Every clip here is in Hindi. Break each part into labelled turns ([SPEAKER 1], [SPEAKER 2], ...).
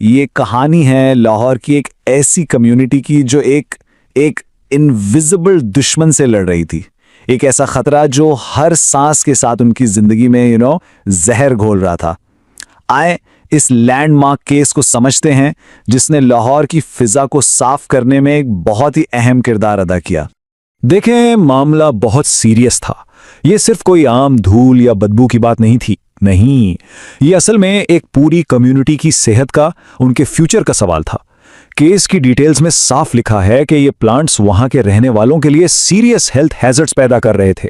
[SPEAKER 1] ये कहानी है लाहौर की एक ऐसी कम्युनिटी की जो एक एक इनविजिबल दुश्मन से लड़ रही थी। एक ऐसा खतरा जो हर सांस के साथ उनकी जिंदगी में जहर घोल रहा था। आए इस लैंडमार्क केस को समझते हैं जिसने लाहौर की फिजा को साफ करने में एक बहुत ही अहम किरदार अदा किया।
[SPEAKER 2] देखें, मामला बहुत सीरियस था। ये सिर्फ कोई आम धूल या बदबू की बात नहीं थी। नहीं, ये असल में एक पूरी कम्युनिटी की सेहत का, उनके फ्यूचर का सवाल था। केस की डिटेल्स में साफ लिखा है कि ये प्लांट्स वहां के रहने वालों के लिए सीरियस हेल्थ हैजर्ड्स पैदा कर रहे थे।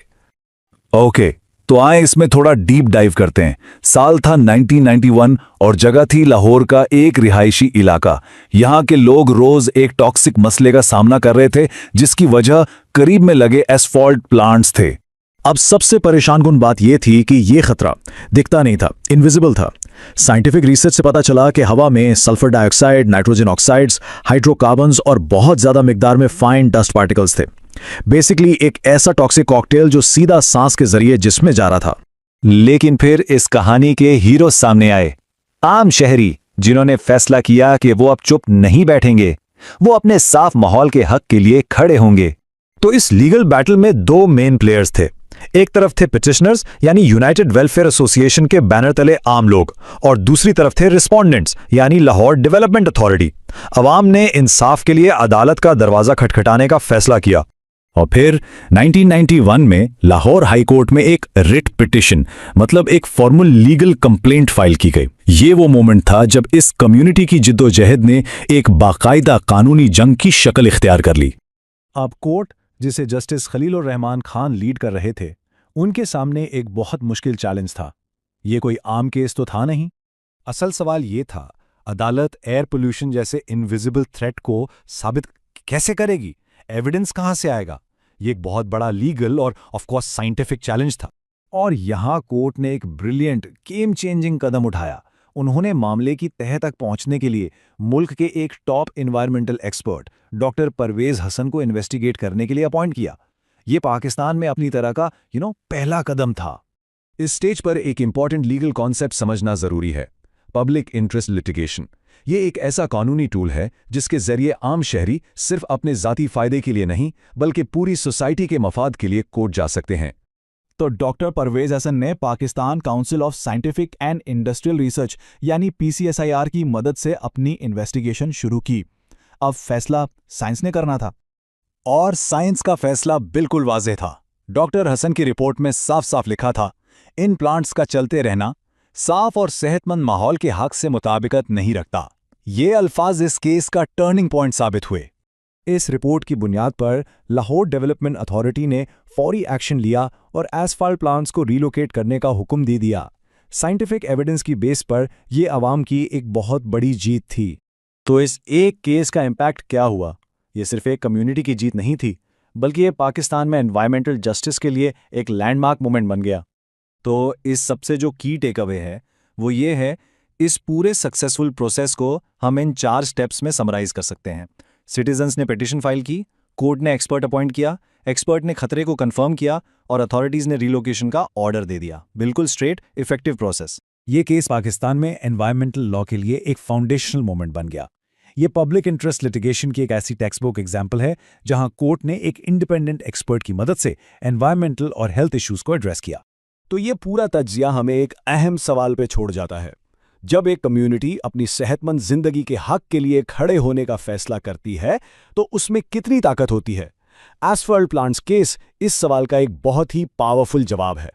[SPEAKER 2] ओके, तो आए इसमें थोड़ा डीप डाइव करते हैं। साल था 1991 और जगह थी लाहौर का एक रिहायशी इलाका। यहां के लोग रोज एक टॉक्सिक मसले का सामना कर रहे थे जिसकी वजह करीब में लगे एस्फॉल्ट प्लांट्स थे। अब सबसे परेशानकुन बात यह थी कि यह खतरा दिखता नहीं था, इनविजिबल था। साइंटिफिक रिसर्च से पता चला कि हवा में sulphur dioxide, nitrogen oxides, hydrocarbons और बहुत ज्यादा मिकदार में फाइन डस्ट पार्टिकल्स थे। बेसिकली एक ऐसा टॉक्सिक कॉकटेल जो सीधा सांस के जरिए जिस्म में जा रहा था।
[SPEAKER 1] लेकिन फिर इस कहानी के हीरो सामने आए, आम शहरी जिन्होंने फैसला किया कि वो अब चुप नहीं बैठेंगे, वो अपने साफ माहौल के हक के लिए खड़े होंगे।
[SPEAKER 2] तो इस लीगल बैटल में दो मेन प्लेयर्स थे। एक तरफ थे पिटिशनर्स यानी यूनाइटेड वेलफेयर एसोसिएशन के बैनर तले आम लोग, और दूसरी तरफ थे रिस्पोंडेंट्स यानी लाहौर डेवलपमेंट अथॉरिटी। अवाम ने इंसाफ के लिए अदालत का दरवाजा खटखटाने का फैसला किया। और फिर 1991 में लाहौर हाई कोर्ट में एक रिट पिटिशन, मतलब एक फॉर्मल लीगल कंप्लेंट फाइल की गई। ये वो मोमेंट था जब इस कम्युनिटी की जिद्दोजहद ने एक बाकायदा कानूनी जंग की शक्ल इख्तियार कर ली। अब कोर्ट, जिसे जस्टिस खलीलुर रहमान खान लीड कर रहे थे, उनके सामने एक बहुत मुश्किल चैलेंज था। ये कोई आम केस तो था नहीं। असल सवाल ये था, अदालत एयर पोल्यूशन जैसे इनविजिबल थ्रेट को साबित कैसे करेगी? एविडेंस कहां से आएगा? ये एक बहुत बड़ा लीगल और ऑफ कोर्स साइंटिफिक चैलेंज था। और यहां कोर्ट ने एक ब्रिलियंट, गेम चेंजिंग कदम उठाया। उन्होंने मामले की तह तक पहुंचने के लिए मुल्क के एक top environmental expert doctor Parvez Hasan को इन्वेस्टिगेट करने के लिए अपॉइंट किया। यह पाकिस्तान में अपनी तरह का पहला कदम था। इस स्टेज पर एक इंपॉर्टेंट लीगल कॉन्सेप्ट समझना जरूरी है, पब्लिक इंटरेस्ट लिटिगेशन। ये एक ऐसा कानूनी टूल है जिसके जरिए आम शहरी सिर्फ अपने जाती फायदे के लिए नहीं बल्कि पूरी सोसाइटी के मफाद के लिए कोर्ट जा सकते हैं। तो डॉक्टर परवेज हसन ने Pakistan council of scientific and industrial research यानी PCSIR की मदद से अपनी इन्वेस्टिगेशन शुरू की। अब फैसला साइंस ने करना था, और साइंस का फैसला बिल्कुल वाज़ेह था। डॉक्टर हसन की रिपोर्ट में साफ साफ लिखा था, इन प्लांट्स का चलते रहना साफ और सेहतमंद माहौल के हक से मुताबिकत नहीं रखता। ये अल्फाज इस केस का टर्निंग पॉइंट साबित हुए। इस रिपोर्ट की बुनियाद पर लाहौर डेवलपमेंट अथॉरिटी ने फौरी एक्शन लिया और एसफाल्ट प्लांट्स को रिलोकेट करने का हुक्म दे दिया। साइंटिफिक एविडेंस की बेस पर यह आवाम की एक बहुत बड़ी जीत थी। तो इस एक केस का इम्पैक्ट क्या हुआ? ये सिर्फ एक कम्युनिटी की जीत नहीं थी, बल्कि ये पाकिस्तान में एनवायरमेंटल जस्टिस के लिए एक लैंडमार्क मोमेंट बन गया। तो इस सबसे जो की टेक अवे है वो ये है, इस पूरे सक्सेसफुल प्रोसेस को हम इन 4 स्टेप्स में समराइज कर सकते हैं। सिटीजन्स ने पिटीशन फाइल की, कोर्ट ने एक्सपर्ट अपॉइंट किया, एक्सपर्ट ने खतरे को कंफर्म किया और अथॉरिटीज ने रिलोकेशन का ऑर्डर दे दिया। बिल्कुल स्ट्रेट, इफेक्टिव प्रोसेस। ये केस पाकिस्तान में एनवायरमेंटल लॉ के लिए एक फाउंडेशनल मोमेंट बन गया। ये पब्लिक इंटरेस्ट लिटिगेशन की एक ऐसी टेक्स्ट बुक एग्जाम्पल है जहां कोर्ट ने एक इंडिपेंडेंट एक्सपर्ट की मदद से एनवायरमेंटल और हेल्थ इश्यूज को एड्रेस किया। तो ये पूरा तज्जिया हमें एक अहम सवाल पे छोड़ जाता है। जब एक कम्युनिटी अपनी सेहतमंद जिंदगी के हक के लिए खड़े होने का फैसला करती है तो उसमें कितनी ताकत होती है? एसफाल्ट प्लांट्स केस इस सवाल का एक बहुत ही पावरफुल जवाब है।